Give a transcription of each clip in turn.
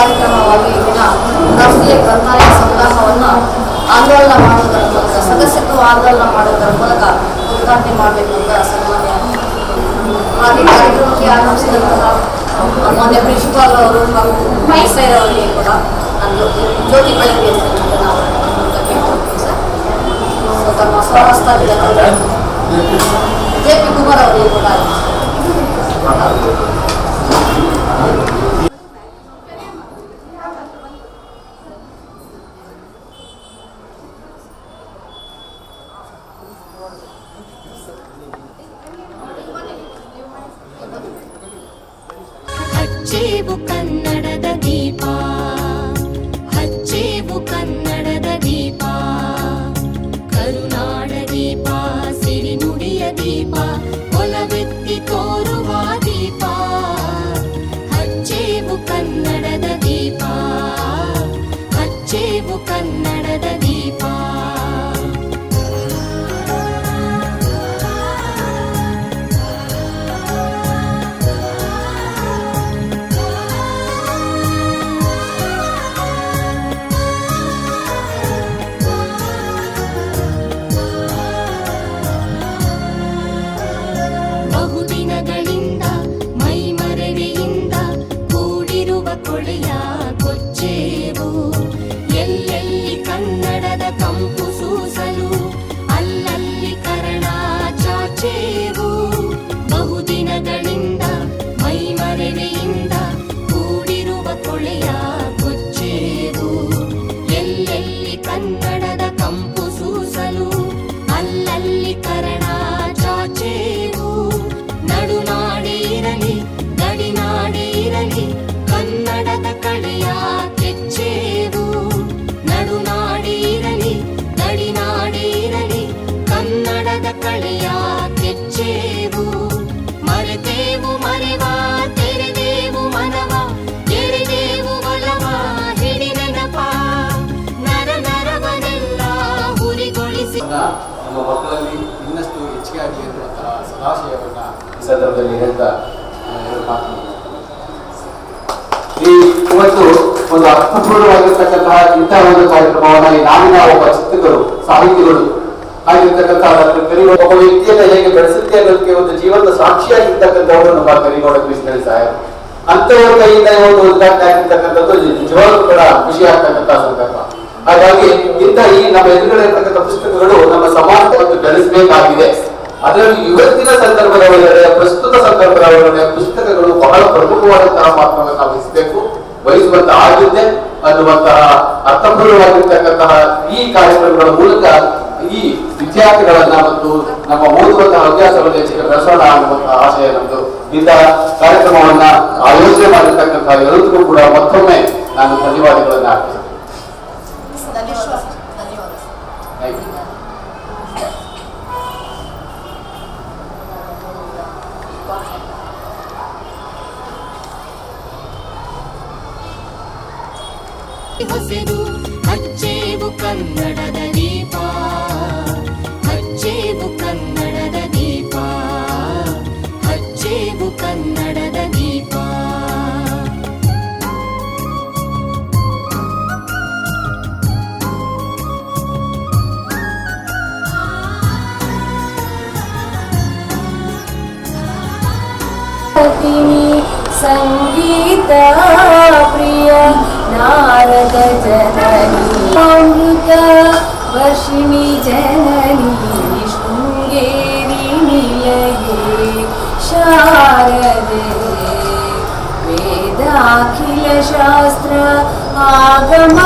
ಕಾರ್ಯಕ್ರಮವಾಗಿ ದಿನ ರಾಷ್ಟ್ರೀಯ ಗ್ರಂಥಾಲಯ ಸಪ್ತಾಹವನ್ನು ಆಂದೋಲನ ಮಾಡುವುದರ ಮೂಲಕ ಸದಸ್ಯತ್ವ ಆಂದೋಲನ ಮಾಡುವುದರ ಮೂಲಕ ಉದ್ಘಾಟನೆ ಮಾಡಬೇಕು ಅಂತ ಸನ್ಮಾನ್ಯ ಹಾಗೆ ಕಾರ್ಯಕ್ರಮಕ್ಕೆ ಆಗಮಿಸಿದಂತಹ ಮಾನ್ಯ ಪ್ರಿನ್ಸಿಪಾಲ್ ಅವರು ಹಾಗೂ ಮೈಸೂರು ಅವರಿಗೆ ಕೂಡ ನಾನು ಜ್ಯೋತಿ ಬೆಳಗ್ಗೆ ನಾವು ಸರ್ ತಮ್ಮ ಸ್ವಹಸ್ತದಿಂದ ಜೆ ಪಿ ಕುಮಾರ್ ಅವರಿಗೆ ಕೂಡ ಹಚ್ಚೇವು ಕನ್ನಡದ ದೀಪ, ಹಚ್ಚೇವು ಕನ್ನಡದ ದೀಪ, ಕರುನಾಡ ದೀಪ, ಸಿರಿನುಡಿಯ ದೀಪ, ಒಲವೆತ್ತಿ ತೋರುವ ದೀಪ. ಹಚ್ಚೇವು ಕನ್ನಡದ ದೀಪ, ಹಚ್ಚೇವು ಕನ್ನಡದ ದೀಪ. ಬಹುದಿನಗಳಿಂದ ಮೈಮರೆವೆಯಿಂದ ಕೂಡಿರುವ ಕೊಳೆಯ ಕೊಚ್ಚೇವು, ಎಲ್ಲೆಲ್ಲಿ ಕನ್ನಡದ ಕಂಪು ಸೂಸಲು ಅಲ್ಲಲ್ಲಿ ಕರಣ ಚಾಚೇವು. ಬಹುದಿನಗಳಿಂದ ಮೈಮರೆವೆಯಿಂದ ಕೂಡಿರುವ ಕೊಳೆಯ ಕೊಚ್ಚೇವು, ಎಲ್ಲೆಲ್ಲಿ ಕನ್ನಡದ ಕಂಪು ಸೂಸಲು ಅಲ್ಲಲ್ಲಿ ಕರಣ ಚಾಚೇವು. ನಡುನಾಡಿ ಇರಲಿ ಗಡಿನಾಡಿ ಇರಲಿ ಕನ್ನಡದ ಕಳೆಯ ಕೆಚ್ಚೇವು. ನಡುನಾಡಿ ಇರಲಿ ಗಡಿನಾಡಿ ಇರಲಿ ಕನ್ನಡದ ಕಳೆಯ ಕೆಚ್ಚೇವು. ಮರೆತೇವು ಮರೆವ ತೆರೆದೇವು ಮನವ, ಎರೆದೇವು ಒಲವ ಹಿಡಿ ನೆನಪ, ನರ ನರವನೆಲ್ಲ ಹುರಿಗೊಳಿಸಿ ನಮ್ಮ ಮಕ್ಕಳಲ್ಲಿ ಇನ್ನಷ್ಟು ಹೆಚ್ಚಿಗೆ ಆಗಲಿ ಎನ್ನುವಂತಹ ಸದಾಶಯವನ್ನ ಈ ಸಂದರ್ಭದಲ್ಲಿ ಹೇಳ್ತಾ ಇವತ್ತು ಒಂದು ಅರ್ಥಪೂರ್ಣವಾಗಿರ್ತಕ್ಕಂತಹ ಇಂತಹ ಒಂದು ಕಾರ್ಯಕ್ರಮವನ್ನ ಈ ನಾಡಿನ ಒಬ್ಬ ಚಿಂತಕರು ಸಾಹಿತಿಗಳು ಆಗಿರ್ತಕ್ಕಂತಹ ಡಾಕ್ಟರ್ ಕರಿಗೌಡ ಒಬ್ಬ ವ್ಯಕ್ತಿಯನ್ನ ಹೇಗೆ ಬೆಳೆಸುತ್ತೆ ಅನ್ನೋದಕ್ಕೆ ಒಂದು ಜೀವನದ ಸಾಕ್ಷಿಯಾಗಿರ್ತಕ್ಕಂಥವರು ನಮ್ಮ ಕರಿಗೌಡ ಕೃಷ್ಣ ಸಾಹೇಬ್. ಅಂತವರ ಕೈಯಿಂದ ಒಂದು ಉದ್ಘಾಟನೆ ಆಗಿರ್ತಕ್ಕಂಥದ್ದು ನಿಜವಾಗ್ಲೂ ಕೂಡ ಖುಷಿ ಆಗ್ತಕ್ಕಂತಹ ಸಂದರ್ಭ. ಹಾಗಾಗಿ ಇಂಥ ಈ ನಮ್ಮ ಎದುರುಗಡೆ ಇರ್ತಕ್ಕಂಥ ಪುಸ್ತಕಗಳು ನಮ್ಮ ಸಮಾಜವನ್ನು ಬೆಳೆಸಬೇಕಾಗಿದೆ. ಅದರಲ್ಲಿ ಇವತ್ತಿನ ಸಂದರ್ಭದ ಒಳಗಡೆ ಪ್ರಸ್ತುತ ಸಂದರ್ಭದ ಒಳಗಡೆ ಪುಸ್ತಕಗಳು ಬಹಳ ಪ್ರಮುಖವಾದಂತಹ ಪಾತ್ರವನ್ನು ವಹಿಸುವಂತ ಆಗಿದೆ ಅನ್ನುವಂತಹ ಅರ್ಥಪೂರ್ಣವಾಗಿರ್ತಕ್ಕಂತಹ ಈ ಕಾರ್ಯಕ್ರಮಗಳ ಮೂಲಕ ಈ ವಿದ್ಯಾರ್ಥಿಗಳನ್ನ ಮತ್ತು ನಮ್ಮ ಓದುವಂತಹ ಹವ್ಯಾಸವನ್ನು ಹೆಚ್ಚಿಗೆ ಬೆಳೆಸೋಣ ಅನ್ನುವಂತಹ ಆಶಯ ನಮ್ದು. ಇಂತಹ ಕಾರ್ಯಕ್ರಮವನ್ನ ಆಯೋಜನೆ ಮಾಡಿರ್ತಕ್ಕಂತಹ ಎಲ್ಲರಿಗೂ ಕೂಡ ಮತ್ತೊಮ್ಮೆ ನಾನು ಧನ್ಯವಾದಗಳನ್ನ ಅರ್ಪಿಸ್ತೇನೆ. ಹಸಿರು ಹಚ್ಚೇವು ಕನ್ನಡದ ದೀಪ, ಹಚ್ಚೇವು ಕನ್ನಡದ ದೀಪ, ಹಚ್ಚೇವು ಕನ್ನಡದ ದೀಪ. ಸಂಗೀತ ಪ್ರಿಯ ನಾರದ ಜನನಿ ಅಮೃತ ವರ್ಷಿಣಿ ಜನನಿ ಶೃಂಗೇರಿ ನಿಲಯೇ ಶಾರದೆ ವೇದಾಖಿಲ ಶಾಸ್ತ್ರ ಆಗಮ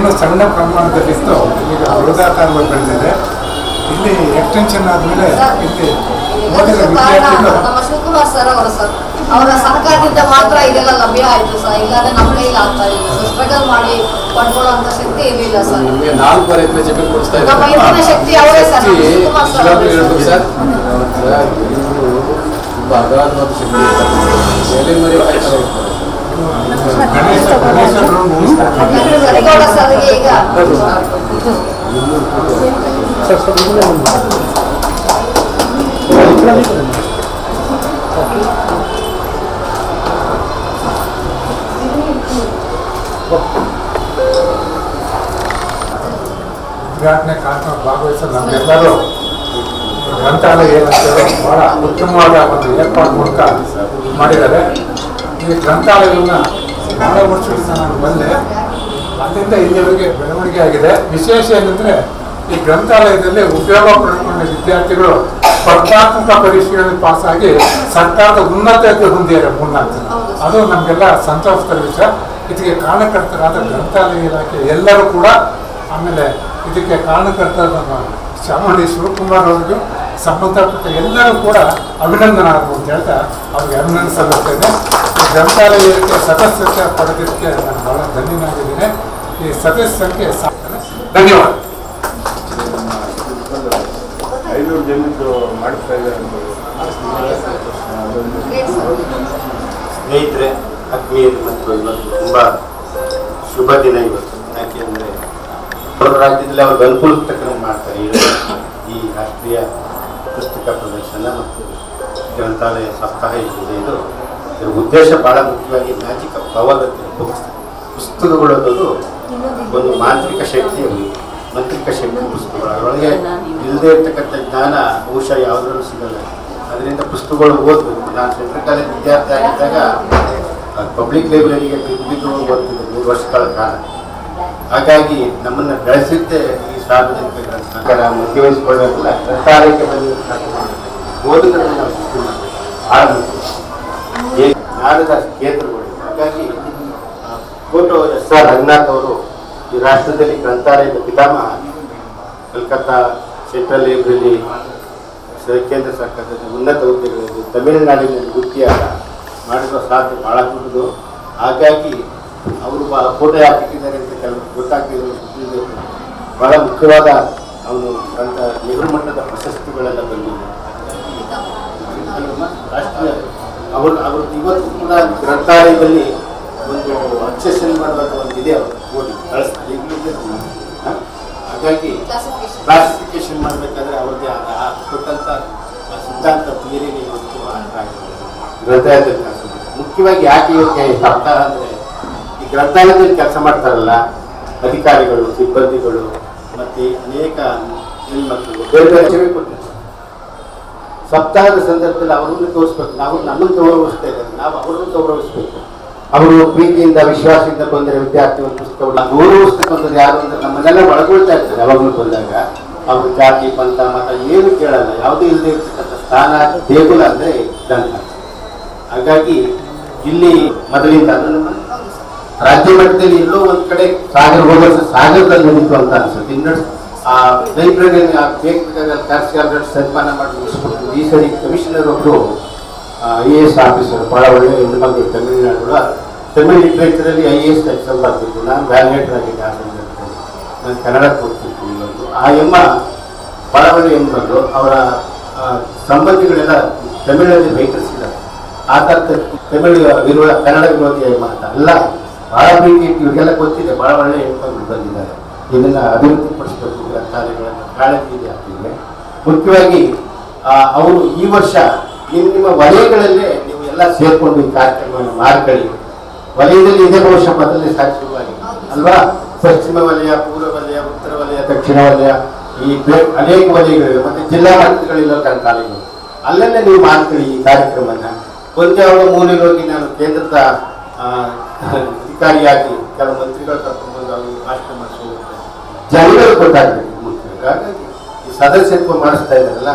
ಮೊದಲು ಸಣ್ಣ ಪ್ರಮಾಣದಲ್ಲಿತ್ತು, ಈಗ ಬೃಹದಾಕಾರವಾಗಿ ಬೆಳೆದಿದೆ. ಇಲ್ಲಿ ಎಕ್ಸ್ಟೆನ್ಷನ್ ಆದಮೇಲೆ ಇಲ್ಲಿ ಓದಿದ ವಿದ್ಯಾರ್ಥಿಗಳು ನಮ್ಮ ಶಿವಕುಮಾರ್ ಸರ್ ಅವರು ಸರ್ ಅವರ ಸಹಕಾರದಿಂದ ಮಾತ್ರ ಇದೆಲ್ಲ ಲಭ್ಯ ಆಯ್ತು ಸರ್. ಇಲ್ಲಾಂದ್ರೆ ನಮ್ಮ ಕೈಲಿ ಆಗ್ತಾ ಇಲ್ಲ ಸರ್. ಸ್ಟ್ರಗಲ್ ಮಾಡಿ ಪಡ್ಕೊಳ್ಳುವಂತ ಶಕ್ತಿ ಇರಲಿಲ್ಲ ಸರ್. ನಿಮಗೆ 4 ಎಕರೆ ಜಮೀನು ಕೊಡಿಸ್ತಾ ನಮ್ಮ ಇದ್ದಾರೆ. ಇಂದಿನ ಶಕ್ತಿ ಅವರೇ ಸರ್. ನಮ್ಮ ಶಿವಕುಮಾರ್ ಸರ್ ನಿಜವಾಗ್ಲೂ ಅವರೇ ಹೇಳ್ಬೇಕು ಸರ್. ಸರ್, ಇವರು ತುಂಬ ಅಗಾಧವಾದ ಶಕ್ತಿ ಇರ್ತಾರೆ. ಎಲೆ ಮರಿ ಕಾಯ್ತಾರೆ ಇರ್ತಾರೆ. ಗಣೇಶ ಗ್ರೌಂಡ್ ಉಳಿಸ್ತಾರೆ. ಗರಿಗೌಡ ಸರ್ಗೆ ಈಗ ಉದ್ಘಾಟನೆ ಕಾರ್ಯಕ್ರಮ ಭಾಗವಹಿಸಲು ನಮ್ಮೆಲ್ಲರೂ ಗ್ರಂಥಾಲಯ ಏನಂತೇಳಿ ಬಹಳ ಉತ್ತಮವಾದ ಒಂದು ಏರ್ಪಾಡು ಮೂಲಕ ಮಾಡಿದ್ದಾರೆ. ಈ ಗ್ರಂಥಾಲಯವನ್ನು ಬಹಳ ವರ್ಷದಿಂದ ನಾನು ಬಂದೆ, ಅಲ್ಲಿಂದ ಇಲ್ಲಿವರೆಗೆ ಬೆಳವಣಿಗೆ ಆಗಿದೆ. ವಿಶೇಷ ಏನಂದರೆ ಈ ಗ್ರಂಥಾಲಯದಲ್ಲಿ ಉಪಯೋಗ ಪಡೆದುಕೊಂಡ ವಿದ್ಯಾರ್ಥಿಗಳು ಸ್ಪರ್ಧಾತ್ಮಕ ಪರೀಕ್ಷೆಗಳಲ್ಲಿ ಪಾಸಾಗಿ ಸರ್ಕಾರದ ಉನ್ನತ ಹೊಂದಿದ್ದಾರೆ 3-4 ಜನ. ಅದು ನಮಗೆಲ್ಲ ಸಂತೋಷದ ವಿಷಯ. ಇದಕ್ಕೆ ಕಾರಣಕರ್ತರಾದ ಗ್ರಂಥಾಲಯ ಇಲಾಖೆ ಎಲ್ಲರೂ ಕೂಡ, ಆಮೇಲೆ ಇದಕ್ಕೆ ಕಾರಣಕರ್ತರಾದ ಚಾಮುಂಡಿ ಶಿವಕುಮಾರ್ ಅವರಿಗೂ ಸಂಬಂಧಪಟ್ಟ ಎಲ್ಲರೂ ಕೂಡ ಅಭಿನಂದನಾರ್ಹರು ಅಂತ ಹೇಳ್ತಾ ಅವ್ರಿಗೆ ಅಭಿನಂದನೆ ಸಲ್ಲಿಸ್ತೇನೆ. ಈ ಗ್ರಂಥಾಲಯಕ್ಕೆ ಸದಸ್ಯತೆ ಪಡೆದಿದ್ದಕ್ಕೆ ನಾನು ಬಹಳ ಧನ್ಯನಾಗಿದ್ದೇನೆ. ಈ ಸದಸ್ಯ ಸಂಖ್ಯೆ ಧನ್ಯವಾದ. 500 ಜಮೀನು ಮಾಡ್ತಾ ಇದ್ದಾರೆ. ಸ್ನೇಹಿತರೆ, ಆತ್ಮೀಯರು, ಮತ್ತು ಇವತ್ತು ತುಂಬ ಶುಭ ದಿನ ಇವತ್ತು. ಯಾಕೆಂದರೆ ಹೊರ ರಾಜ್ಯದಲ್ಲಿ ಅವ್ರಿಗೆ ಅನುಕೂಲ ತಕ್ಕಂತೆ ಮಾಡ್ತಾರೆ ಈ ರಾಷ್ಟ್ರೀಯ ಪುಸ್ತಕ ಪ್ರದರ್ಶನ ಮತ್ತು ಗ್ರಂಥಾಲಯ ಸಪ್ತಾಹ ಇದೆ. ಇದರ ಉದ್ದೇಶ ಭಾಳ ಮುಖ್ಯವಾಗಿ ಮ್ಯಾಜಿಕ್ ಆಫ್ ಪವರ್ ಅಂತ ಪುಸ್ತಕಗಳು ಅನ್ನೋದು ಒಂದು ಮಾಂತ್ರಿಕ ಶಕ್ತಿ, ಮಂತ್ರಿಕ ಶಕ್ತಿ ಪುಸ್ತಕಗಳು. ಅದರೊಳಗೆ ಇಲ್ಲದೇ ಇರ್ತಕ್ಕಂಥ ಜ್ಞಾನ ಬಹುಶಃ ಯಾವುದ್ರಲ್ಲೂ ಸಿಗಲ್ಲ. ಅದರಿಂದ ಪುಸ್ತಕಗಳು ಓದಬೇಕು. ನಾನು ಸೆಂಟ್ರಲ್ ಕಾಲೇಜ್ ವಿದ್ಯಾರ್ಥಿ ಆಗಿದ್ದಾಗ ಪಬ್ಲಿಕ್ ಲೈಬ್ರರಿಗೆ ಬಿದ್ದು ಓದ್ತಿದ್ದೆ 3 ವರ್ಷಗಳ ಕಾಲ. ಹಾಗಾಗಿ ನಮ್ಮನ್ನು ಬೆಳೆಸಿದ್ದೇ ಈ ಸಾರ್ವಜನಿಕ ಗ್ರಂಥಾಲಯ ಮುಖ್ಯವಹಿಸಿಕೊಳ್ಳಬೇಕಲ್ಲ. ಗ್ರಂಥಾಲಯಕ್ಕೆ ಬಂದು ಓದುಗರನ್ನು ನಾವು ಸೃಷ್ಟಿ ಮಾಡಬೇಕು. ಭಾಳ ಮುಖ್ಯ ಜ್ಞಾನದ ಕೇಂದ್ರಗಳು. ಹಾಗಾಗಿ ಫೋಟೋ SR ರಂಗನಾಥ್ ಅವರು ಈ ರಾಷ್ಟ್ರದಲ್ಲಿ ಗ್ರಂಥಾಲಯದ ಪಿತಾಮಹ. ಕಲ್ಕತ್ತಾ ಸೆಂಟ್ರಲ್ ಲೈಬ್ರರಿ ಕೇಂದ್ರ ಸರ್ಕಾರದ ಉನ್ನತ ಹುದ್ದೆಗಳಲ್ಲಿ ತಮಿಳುನಾಡಿನಲ್ಲಿ ವೃತ್ತಿಯಾಗ ಮಾಡಿರುವ ಸಾಧ್ಯ ಭಾಳ ದೊಡ್ಡದು. ಹಾಗಾಗಿ ಅವರು ಫೋಟೋ ಯಾಕೆ ಇಟ್ಟಿದ್ದಾರೆ ಅಂತ ಕೆಲವು ಗೊತ್ತಾಗ್ತಿದ್ರು. ಭಾಳ ಮುಖ್ಯವಾದ ಅವನು ಅಂತ ನೆಹರು ಮಟ್ಟದ ಪ್ರಶಸ್ತಿಗಳೆಲ್ಲ ಬಂದಿದೆ. ರಾಷ್ಟ್ರೀಯ ಅವ್ರದ್ದು ಇವತ್ತು ಕೂಡ ಗ್ರಂಥಾಲಯದಲ್ಲಿ ಒಂದು ಅಕ್ಸೆಷನ್ ಮಾಡುವಾಗ ಒಂದು ಇದೆ, ಅವರು ಓದಿ ಕಳಿಸ್ತಾರೆ. ಹಾಗಾಗಿ ಕ್ಲಾಸಿಫಿಕೇಶನ್ ಮಾಡಬೇಕಾದ್ರೆ ಅವ್ರದ್ದೇ ಆದ ಕೊಟ್ಟಂಥ ಸಿದ್ಧಾಂತ ಥಿಯರಿಗೆ ಇವತ್ತು ಗ್ರಂಥಾಲಯದಲ್ಲಿ ಕೆಲಸ ಮಾಡ್ತಾರೆ. ಮುಖ್ಯವಾಗಿ ಯಾಕೆ ಇವಕ್ಕೆ ಸಪ್ತಾಹ ಅಂದರೆ ಈ ಗ್ರಂಥಾಲಯದಲ್ಲಿ ಕೆಲಸ ಮಾಡ್ತಾರಲ್ಲ ಅಧಿಕಾರಿಗಳು, ಸಿಬ್ಬಂದಿಗಳು ಮತ್ತು ಅನೇಕ ಹೆಣ್ಮಕ್ಳು ಬೇರೆ ಬೇರೆ ಕೊಟ್ಟಿರ್ತಾರೆ. ಸಪ್ತಾಹದ ಸಂದರ್ಭದಲ್ಲಿ ಅವರನ್ನು ತೋರಿಸ್ಬೇಕು. ನಾವು ನಮ್ಮನ್ನು ಗೌರವಿಸ್ತಾ ಇದ್ದಾರೆ, ನಾವು ಅವರನ್ನು ಗೌರವಿಸ್ಬೇಕು. ಅವರು ಪ್ರೀತಿಯಿಂದ ವಿಶ್ವಾಸದಿಂದ ಬಂದರೆ ವಿದ್ಯಾರ್ಥಿ ಒಂದು ಪುಸ್ತಕವನ್ನು ಗೌರವಿಸ್ತಕ್ಕಂಥದ್ದು ಯಾರು ಅಂದರೆ ನಮ್ಮನ್ನೆಲ್ಲ ಒಳಗೊಳ್ತಾ ಇರ್ತಾರೆ. ಯಾವಾಗಲೂ ಬಂದಾಗ ಅವರು ಜಾತಿ ಪಂಥ ಮತ ಏನು ಕೇಳಲ್ಲ. ಯಾವುದೇ ಇಲ್ಲದೆ ಇರ್ತಕ್ಕಂಥ ಸ್ಥಾನ ದೇಗುಲ ಅಂದರೆ ಗ್ರಂಥ. ಹಾಗಾಗಿ ಇಲ್ಲಿ ಮೊದಲಿಂದ ರಾಜ್ಯ ಮಟ್ಟದಲ್ಲಿ ಎಲ್ಲೋ ಒಂದು ಕಡೆ ಸಾಗರ ಹೋಗೋ ಸಾಗರದಲ್ಲಿ ನಡೀತು ಅಂತ ಅನ್ಸುತ್ತೆ. ಇನ್ನು ಆ ಲೈಬ್ರರಿಯಲ್ಲಿ ಬೇಕಾದ ಕಾರ್ಯಕ್ರಮ ಸನ್ಮಾನ ಮಾಡಿ ಮುಗಿಸ್ಬಿಟ್ಟು ಈ ಸರಿ ಕಮಿಷನರ್ ಒಬ್ಬರು IAS ಆಫೀಸರ್, ಭಾಳ ಒಳ್ಳೆಯ ಹೆಣ್ಮಕ್ಳು, ತಮಿಳುನಾಡು ತಮಿಳ್ ಲಿಟ್ರೇಚರಲ್ಲಿ IAS ಎಕ್ಸಾಮ್ ಬರ್ತಿತ್ತು. ನಾನು ವ್ಯಾಲ್ಯೂಟರ್ ಆಗಿದ್ದೆ ಆ ಸಂದರ್ಭದಲ್ಲಿ. ನಾನು ಕನ್ನಡ ಕೊಡ್ತಿತ್ತು. ಇವತ್ತು ಆ ಎಮ್ಮ ಭಾಳ ಒಳ್ಳೆಯ ಹೆಣ್ಮಕ್ಳು. ಅವರ ಸಂಬಂಧಿಗಳೆಲ್ಲ ತಮಿಳಲ್ಲಿ ರೈತರಿಸಿದ್ದಾರೆ. ಆ ಥರದ ತಮಿಳು ವಿರೋಧ, ಕನ್ನಡ ವಿರೋಧಿ ಅಂತ ಅಲ್ಲ, ಭಾಳ ಪ್ರೀತಿ ಇವ್ರಿಗೆಲ್ಲ ಗೊತ್ತಿದೆ. ಭಾಳ ಒಳ್ಳೆಯ ಹೆಣ್ಮಕ್ಳು ಬಂದಿದ್ದಾರೆ. ಇದನ್ನು ಅಭಿವೃದ್ಧಿಪಡಿಸಬೇಕು ಗ್ರಂಥಾಲಯಗಳನ್ನು, ಕಾಳಜಿ ಇದೆ ಆಗ್ತಿದೆ. ಮುಖ್ಯವಾಗಿ ಅವರು ಈ ವರ್ಷ ನಿಮ್ಮ ವಲಯಗಳಲ್ಲೇ ನೀವು ಎಲ್ಲ ಸೇರ್ಕೊಂಡು ಈ ಕಾರ್ಯಕ್ರಮವನ್ನು ಮಾಡ್ಕೊಳ್ಳಿ. ವಲಯದಲ್ಲಿ ಇದೇ ಬಹುಶಃ ಮೊದಲನೇ ಸಾರಿ ಶುರುವಾಗಿದೆ ಅಲ್ವಾ? ಪಶ್ಚಿಮ ವಲಯ, ಪೂರ್ವ ವಲಯ, ಉತ್ತರ ವಲಯ, ದಕ್ಷಿಣ ವಲಯ, ಈ ಅನೇಕ ವಲಯಗಳಿವೆ. ಮತ್ತು ಜಿಲ್ಲಾ ಮಟ್ಟಗಳಿರೋ ಗ್ರಂಥಾಲಯಗಳು ಅಲ್ಲಲ್ಲೇ ನೀವು ಮಾಡ್ಕೊಳ್ಳಿ ಈ ಕಾರ್ಯಕ್ರಮನ. ಒಂದ್ಯಾವ ಮೂಲೆಗೆ ಹೋಗಿ ನಾನು ಕೇಂದ್ರದ ಅಧಿಕಾರಿಯಾಗಿ ಕೆಲವು ಮಂತ್ರಿಗಳು ಕರ್ಕೊಂಡು ಅವರು ಭಾಷಣ ಮಾಡಿಸೋಗುತ್ತೆ, ಜನಗಳು ಗೊತ್ತಾಗಬೇಕು ಮುಖ್ಯ. ಹಾಗಾಗಿ ಈ ಸದಸ್ಯತ್ವ ಮಾಡಿಸ್ತಾ ಇದ್ದಾರಲ್ಲ,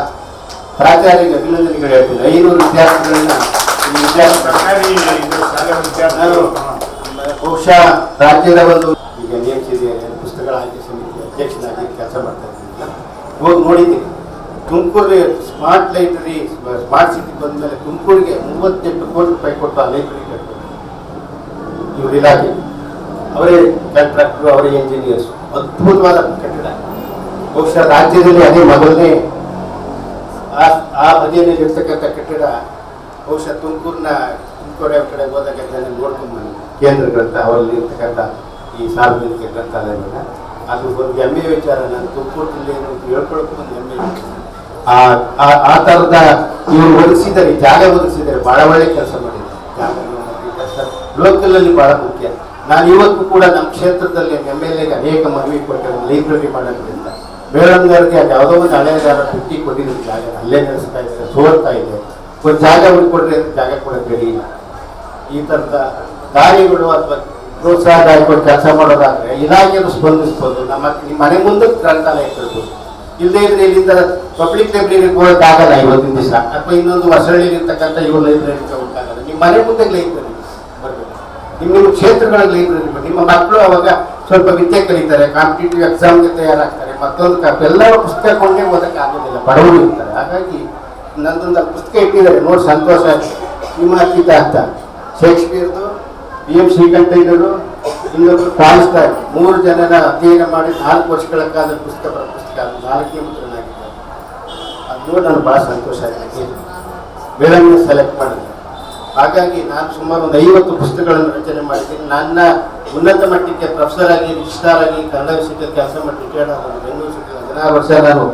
ಪ್ರಾಚಾರ್ಯರಿಗೆ ಅಭಿನಂದನೆಗಳು ಹೇಳ್ತೀನಿ. 500 ವಿದ್ಯಾರ್ಥಿಗಳನ್ನ ನಾನು ಬಹುಶಃ ರಾಜ್ಯದ ಒಂದು ಈಗ ನೇಮಿಸಿದೆ ಅಧ್ಯಕ್ಷನಾಗಿ ಕೆಲಸ ಮಾಡ್ತಾ ಇದ್ದೀನಿ. ಹೋಗಿ ನೋಡಿದ್ದೀನಿ Tumakuru smart library smart city ಬಂದ ಮೇಲೆ ತುಮಕೂರಿಗೆ 38 ಕೋಟಿ ರೂಪಾಯಿ ಕೊಟ್ಟು ಆ ಲೈಬ್ರರಿ ಕಟ್ಟಬೇಕು. ಇವರು ಇಲಾಖೆ ಅವರೇ ಕಾಂಟ್ರಾಕ್ಟರು, ಅವರೇ ಇಂಜಿನಿಯರ್ಸ್. ಅದ್ಭುತವಾದ ಕಟ್ಟಡ. ಬಹುಶಃ ರಾಜ್ಯದಲ್ಲಿ ಅದೇ ಮೊದಲನೇ ಆ ಬದಿಯಲ್ಲಿ ಇರ್ತಕ್ಕಂಥ ಕಟ್ಟಡ. ಬಹುಶಃ ತುಮಕೂರು ಕಡೆ ಹೋದಾಗ ನಾನು ನೋಡ್ಕೊಂಡ್ಬಂದು ಕೇಂದ್ರ ಗ್ರಂಥ ಅವರಲ್ಲಿ ಇರ್ತಕ್ಕಂಥ ಈ ಸಾರ್ವಜನಿಕ ಗ್ರಂಥಾಲಯವನ್ನು ಅದು ಒಂದು ಹೆಮ್ಮೆಯ ವಿಚಾರ. ನಾನು ತುಮಕೂರು ಜಿಲ್ಲೆಯನ್ನು ಹೇಳ್ಕೊಳಕ್ಕೂ ಒಂದು ಹೆಮ್ಮೆ. ಆ ಥರದ ಇವರು ಒದಗಿಸಿದ್ದಾರೆ, ಜಾಗ ಒದಗಿಸಿದ್ದಾರೆ, ಬಹಳ ಒಳ್ಳೆ ಕೆಲಸ ಮಾಡಿದ್ದಾರೆ. ಜಾಗ ಲೋಕಲ್ ಅಲ್ಲಿ ಬಹಳ ಮುಖ್ಯ. ನಾನು ಇವತ್ತು ಕೂಡ ನಮ್ಮ ಕ್ಷೇತ್ರದಲ್ಲಿ MLA ಅನೇಕ ಮನವಿ ಕೊಟ್ಟೆ ಒಂದು ಲೈಬ್ರರಿ ಮಾಡೋದ್ರಿಂದ. ಬೇಳಂಗಾರಿಗೆ ಅದು ಯಾವುದೋ ಒಂದು ಹಳೆಯದಾರ ಬಿಟ್ಟಿ ಕೊಟ್ಟಿದ್ರು ಜಾಗ, ಅಲ್ಲೇ ನಡೆಸ್ತಾ ಇದ್ದಾರೆ, ಸೋರ್ತಾ ಇದೆ. ಒಂದು ಜಾಗ ಹುಡುಕೊಡ್ರಿ ಅಂತ ಜಾಗ ಕೊಡೋದು ರೆಡಿ ಇಲ್ಲ. ಈ ಥರದ ಕಾರ್ಯಗಳು ಅಥವಾ ಪ್ರೋತ್ಸಾಹದಾಯಕ ಕೆಲಸ ಮಾಡೋದಾದ್ರೆ ಇಲಾಖೆಯನ್ನು ಸ್ಪಂದಿಸ್ಬೋದು. ನಿಮ್ಮ ಮನೆ ಮುಂದೆ ಗ್ರಂಥಾಲಯ ಇರ್ಬೋದು. ಇಲ್ಲದೇ ಇದ್ರೆ ಇಲ್ಲಿಂದ ಪಬ್ಲಿಕ್ ಲೈಬ್ರರಿಗೆ ಹೋಗೋಕ್ಕಾಗಲ್ಲ ಇವತ್ತಿನ ದಿವಸ, ಅಥವಾ ಇನ್ನೊಂದು ಹೊಸಳ್ಳಿಯಲ್ಲಿ ಇರ್ತಕ್ಕಂಥ ಇವು ಲೈಬ್ರರಿಗೆ ಹೋಗೋಕ್ಕಾಗಲ್ಲ. ನಿಮ್ಮ ಮನೆ ಮುಂದೆ ಲೈಬ್ರರಿ ಬರಬೇಕು. ನಿಮ್ಮ ಕ್ಷೇತ್ರಗಳಲ್ಲಿ ಲೈಬ್ರರಿ ಬರಬೇಕು. ನಿಮ್ಮ ಮಕ್ಕಳು ಅವಾಗ ಸ್ವಲ್ಪ ವಿದ್ಯೆ ಕಲಿತಾರೆ, ಕಾಂಪಿಟೇಟಿವ್ ಎಕ್ಸಾಮ್ಗೆ ತಯಾರಾಗ್ತಾರೆ. ಮತ್ತೊಂದು ಎಲ್ಲರೂ ಪುಸ್ತಕ ಕೊಂಡೇ ಓದಕ್ಕೆ ಆಗೋದಿಲ್ಲ, ಬಡವರು ಇರ್ತಾರೆ. ಹಾಗಾಗಿ ನಂದೊಂದು ಪುಸ್ತಕ ಇಟ್ಟಿದ್ದಾರೆ ನೋಡಿ, ಸಂತೋಷ ಆಯ್ತು. ನಿಮ್ಮ ಅತೀತ ಅಂತ ಶೇಕ್ಸ್ಪಿಯರ್ದು, BM ಶ್ರೀಕಂಠಯ್ಯನವರು, ಇನ್ನೊಬ್ಬರು ಟಾಲ್ಸ್ಟಾಯ್, 3 ಜನನ ಅಧ್ಯಯನ ಮಾಡಿ 4 ವರ್ಷಗಳ ಕಾಲ ಪುಸ್ತಕ 4ನೇ ಮುದ್ರಣಾಗಿದ್ದಾರೆ. ಅದು ನೋಡಿ ನನಗೆ ಭಾಳ ಸಂತೋಷ ಆಗಿದೆ. ಬೇಳನ್ನು ಸೆಲೆಕ್ಟ್ ಮಾಡಿದೆ. ಹಾಗಾಗಿ ನಾನು ಸುಮಾರು ಒಂದು 50 ಪುಸ್ತಕಗಳನ್ನು ರಚನೆ ಮಾಡಿದ್ದೀನಿ. ನನ್ನ ಉನ್ನತ ಮಟ್ಟಕ್ಕೆ ಪ್ರೊಫೆಸರ್ ಆಗಿ, ರಿಜಿಸ್ಟ್ರಾರ್ ಆಗಿ ಕನ್ನಡ ವಿಷಯಕ್ಕೆ ಕೆಲಸ ಮಾಡಿ ರಿಟೈರ್ಡ್ ಆದ ಬೆಂಗಳೂರು ಸಿಟಿ 16 ವರ್ಷ ನಾನು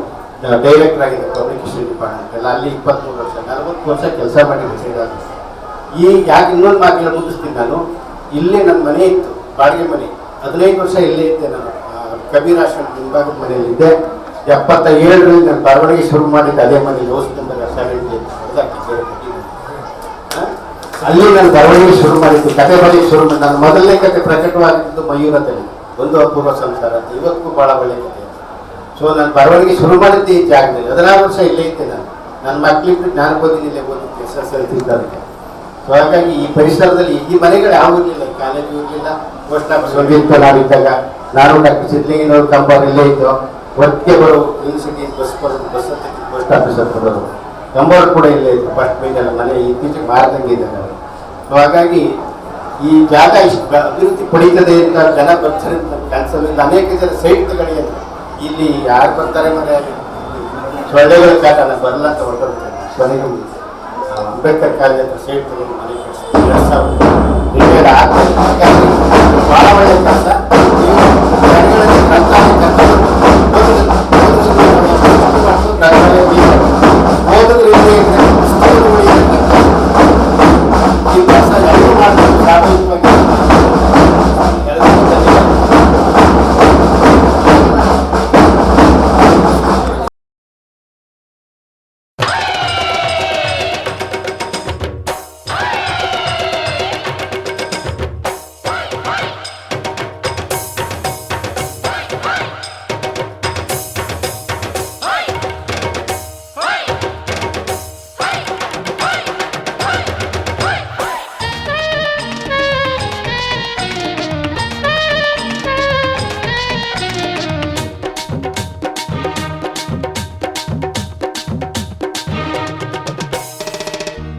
ಡೈರೆಕ್ಟರ್ ಆಗಿದೆ ಪಬ್ಲಿಕೇಶನ್ ಡಿಪಾರ್ಟ್ಮೆಂಟ್ ಎಲ್ಲ. ಅಲ್ಲಿ 23 ವರ್ಷ, 40 ವರ್ಷ ಕೆಲಸ ಮಾಡಿ ರಿಟೈರ್ಡ್ ಆದ. ಯಾಕೆ ಇನ್ನೊಂದು ಮಾತುಗಳು ಮುಗಿಸ್ತೀನಿ ನಾನು. ಇಲ್ಲೇ ನನ್ನ ಮನೆ ಇತ್ತು, ಬಾಡಿಗೆ ಮನೆ. 15 ವರ್ಷ ಇಲ್ಲೇ ಇದ್ದೆ ನಾನು. ಕಬೀರ್ ಆಶ್ರಮ ಹಿಂಭಾಗದ ಮನೆಯಲ್ಲಿದ್ದೆ. 77ರಲ್ಲಿ ನಾನು ಬರವಣಿಗೆ ಶುರು ಮಾಡಿದ್ದೆ ಅದೇ ಮನೇಲಿ. ಹೌಸ್ ನಂಬರ್ 70 ಅಲ್ಲಿ ನಾನು ಬರವಣಿಗೆ ಶುರು ಮಾಡಿದ್ದು, ಕತೆ ಬರೆಯಕ್ಕೆ ಶುರು ಮಾಡಿ. ನಾನು ಮೊದಲನೇ ಕತೆ ಪ್ರಕಟವಾಗಿದ್ದು ಮಯೂರದಲ್ಲಿ, ಒಂದು ಅಪೂರ್ವ ಸಂಸಾರ ಅಂತ. ಇವತ್ತಿಗೂ ಭಾಳ ಒಳ್ಳೆ ಕತೆ. ಸೊ ನಾನು ಬರವಣಿಗೆ ಶುರು ಮಾಡಿದ್ದೆ ಈ ಜಾಗದಲ್ಲಿ. 16 ವರ್ಷ ಇಲ್ಲೇ ಇದ್ದೆ ನಾನು. ನನ್ನ ಮಕ್ಕಳಿದ್ದು ನಾನು ಓದಿನಿಲ್ಲೇ ಓದಿದ್ದೆ SSLC ಇದ್ದವರಿಗೆ. ಸೊ ಹಾಗಾಗಿ ಈ ಪರಿಸರದಲ್ಲಿ ಈ ಮನೆಗಳು ಯಾವೂ ಇರಲಿಲ್ಲ, ಕಾಲೇಜು ಇರಲಿಲ್ಲ, ಪೋಸ್ಟ್ ಆಫೀಸ್ ಒಂದಿತ್ತು. ನಾವಿದ್ದಾಗ ನಾನು ಡಾಕ್ಟರ್ ಸಿದ್ಲಿಂಗನವ್ರ ಕಂಬಾರ್ ಇಲ್ಲೇ ಇದ್ದು. ಒಟ್ಟಿಗೆ ಬರೋ ಯೂನಿವರ್ಸಿಟಿ ಬಸ್ ಬರೋದು, ಬಸ್ ಅಂತ ಪೋಸ್ಟ್ ಆಫೀಸ್ ಅಂತ ಬರೋದು. ಕಂಬಾರ್ ಕೂಡ ಇಲ್ಲೇ ಇತ್ತು. ಫಸ್ಟ್ ಮೇಲೆಲ್ಲ ಮನೆ ಇತ್ತೀಚೆಗೆ ಮಾರದಂಗಿದ್ದಾರೆ ಅವರು. ಸೊ ಹಾಗಾಗಿ ಈ ಜಾಗ ಇಷ್ಟು ಅಭಿವೃದ್ಧಿ ಪಡೀತದೆ ಅಂತ ಜನ ಬರ್ತಾರೆ ಅಂತ ಕನಸಲ್ಲಿ ಅನೇಕ ಜನ ಸೈಟ್ ತಗೊಳ್ಳಿಲ್ಲ. ಇಲ್ಲಿ ಯಾರು ಬರ್ತಾರೆ ಮನೆ ಸೊಳ್ಳೆಗಳ ಕಾಟ, ನಾನು ಬರಲ್ಲ ಅಂತ ಹೊರಟೋಗ್ತಾರೆ. ಕೊನೆಗೂ ಅಂಬೇಡ್ಕರ್ ಕಾಲೇಜ್ ಹತ್ರ ಸೈಟ್ ತಗೊಂಡು ಮನೆ ಕಳಿಸ್ತಾರೆ. 2000 ರಿಟೈರ್ಡ್ ಆಗ್ತಾರೆ. ಹಾಗಾಗಿ ಭಾಳ ಒಳ್ಳೆ ಕೆಲಸ. ಈ ಕೆಲಸ ಎಲ್ಲರೂ ಮಾಡ್ತಾರೆ ಸಾಮೂಹಿಕವಾಗಿ.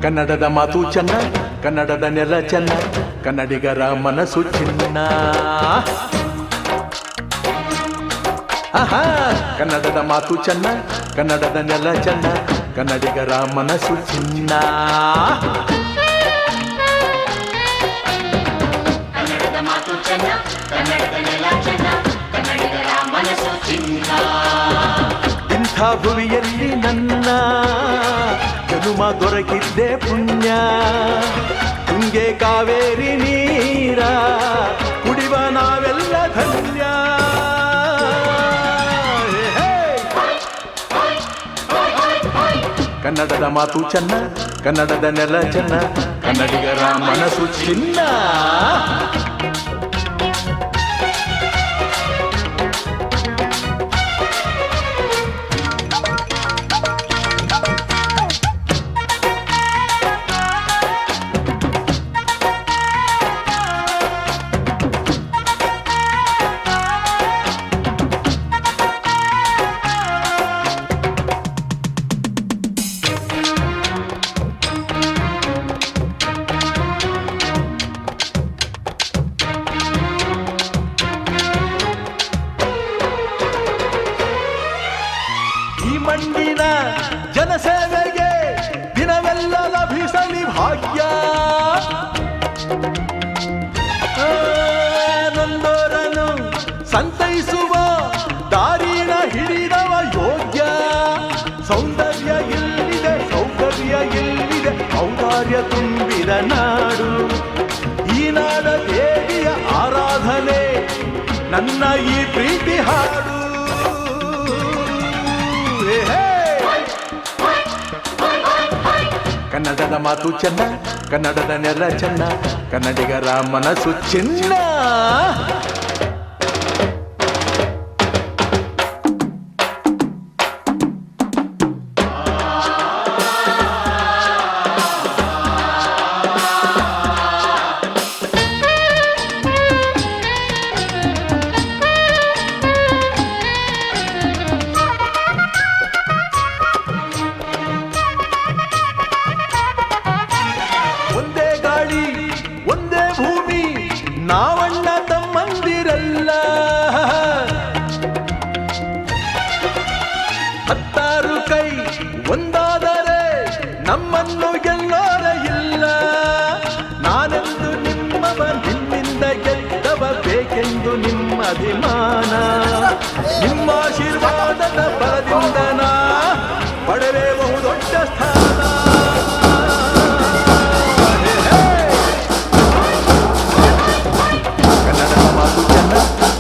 ಕನ್ನಡದ ಮಾತು ಚೆನ್ನ, ಕನ್ನಡದ ನೆಲ ಚೆನ್ನ, ಕನ್ನಡಿಗರ ಮನಸ್ಸು ಚಿನ್ನ. ಆಹಾ, ಕನ್ನಡದ ಮಾತು ಚೆನ್ನ, ಕನ್ನಡದ ನೆಲ ಚೆನ್ನ, ಕನ್ನಡಿಗರ ಮನಸ್ಸು ಚಿನ್ನ. ಕನ್ನಡದ ಮಾತು ಚೆನ್ನ, ಕನ್ನಡದ ನೆಲ ಚೆನ್ನ, ಕನ್ನಡಿಗರ ಮನಸ್ಸು ಚಿನ್ನ. ಇಂಥ ಭುವಿಯಲ್ಲಿ ನನ್ನ ಜನುಮ ದೊರಕಿದ್ದೆ ಪುಣ್ಯ. ತುಂಗೆ ಕಾವೇರಿ ನೀರ ಕುಡಿವ ನಾವೆಲ್ಲ ಧನ್ಯ. ಕನ್ನಡದ ಮಾತು ಚೆನ್ನ, ಕನ್ನಡದ ನೆಲ ಚೆನ್ನ, ಕನ್ನಡಿಗರ ಮನಸ್ಸು ಚಿನ್ನ. ಮಣ್ಣಿನ ಜನಸೇವೆಗೆ ದಿನವೆಲ್ಲ ಲಭಿಸಲಿ ಭಾಗ್ಯ. ನೊಂದೋರನು ಸಂತೈಸುವ ದಾರಿನ ಹಿಡಿದವ ಯೋಗ್ಯ. ಸೌಂದರ್ಯ ಇಲ್ಲಿದೆ, ಸೌಕರ್ಯ ಇಲ್ಲಿದೆ, ಔದಾರ್ಯ ತುಂಬಿದ ನಾಡು. ಈ ನಾಡ ದೇವಿಯ ಆರಾಧನೆ ನನ್ನ ಈ ಪ್ರೀತಿ ಹಾಡು. ಕನ್ನಡದ ಮಾತು ಚೆನ್ನ, ಕನ್ನಡದ ನೆಲ ಚೆನ್ನ, ಕನ್ನಡಿಗರ ಮನಸ್ಸು ಚಿನ್ನ. ಒಂದೇ ಭೂಮಿ, ನಾವಣ್ಣ ತಮ್ಮಂದಿರಲ್ಲ. 10 ಕೈ ಒಂದಾದರೆ ನಮ್ಮನ್ನು ಗೆಲ್ಲೋರ ಇಲ್ಲ. ನಾನೆಂದು ನಿಮ್ಮವ, ನಿಮ್ಮಿಂದ ಗೆದ್ದವ, ಬೇಕೆಂದು ನಿಮ್ಮ ಅಭಿಮಾನ. ನಿಮ್ಮ ಆಶೀರ್ವಾದದ ಬಲದಿಂದ ನಾ ಪಡೆವೆ ಬಹುದೊಡ್ಡ ಸ್ಥಾನ.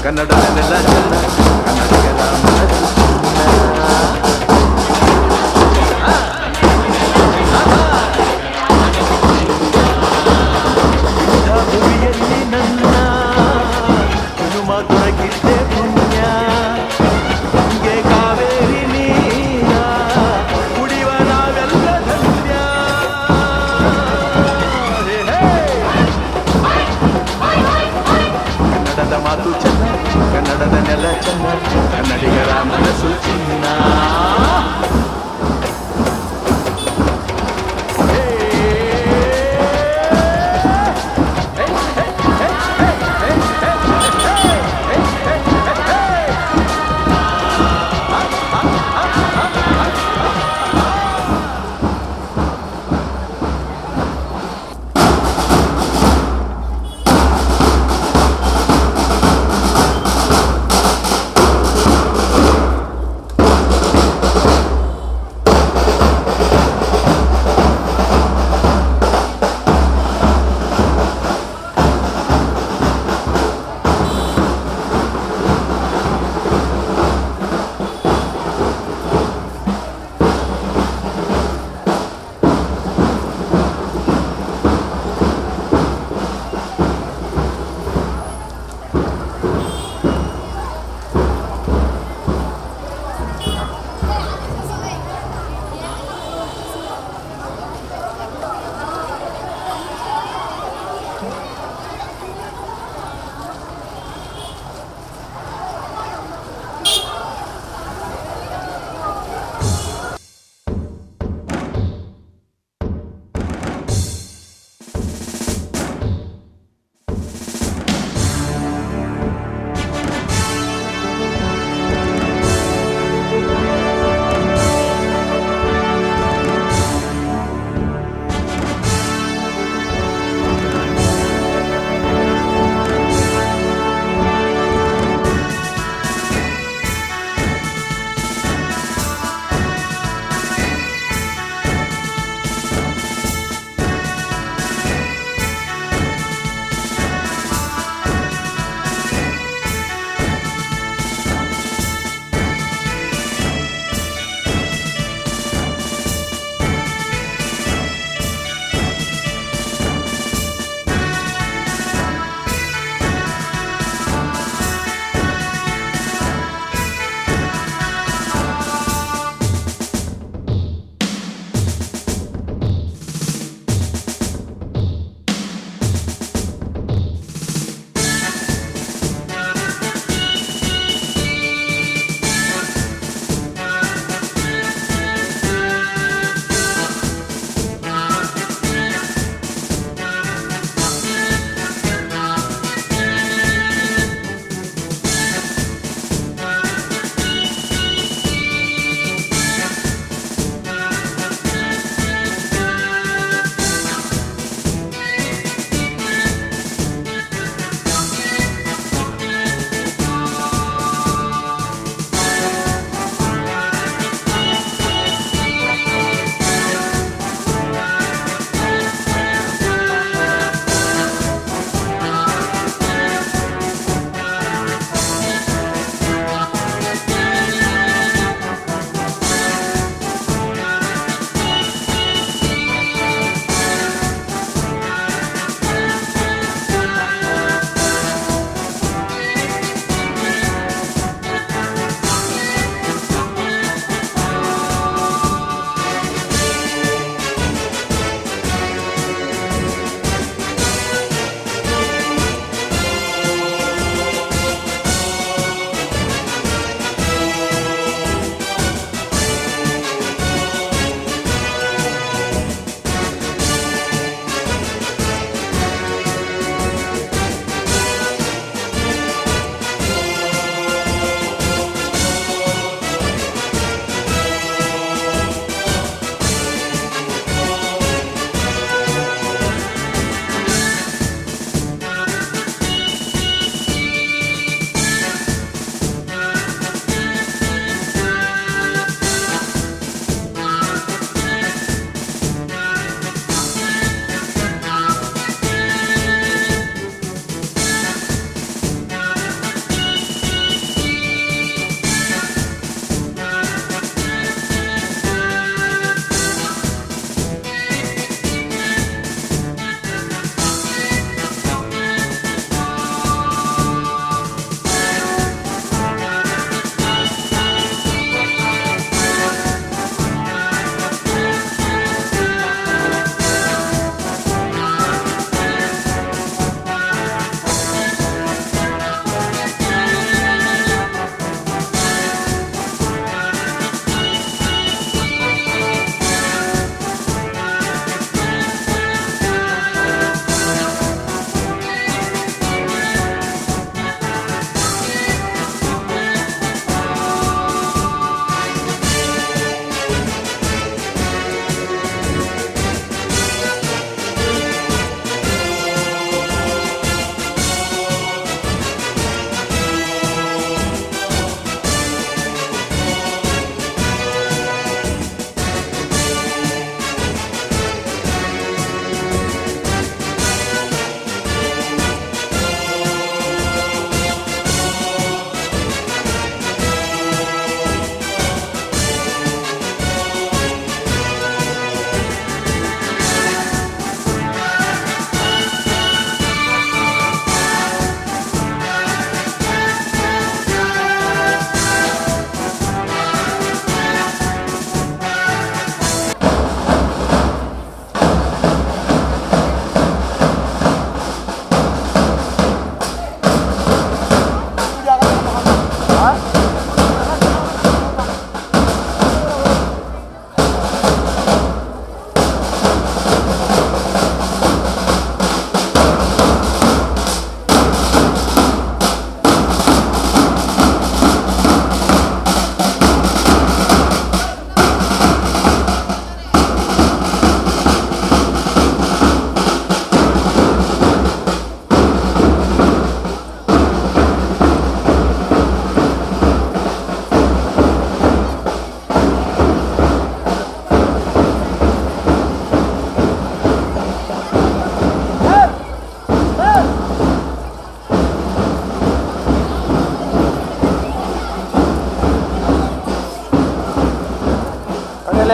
ಕನ್ನಡದ ನೆಲ ಚೆನ್ನ, ಕನ್ನಡಿಗರ ಮನಸ್ಸು ಚಿನ್ನ.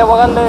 ಹೋಗಲ್ಲೇ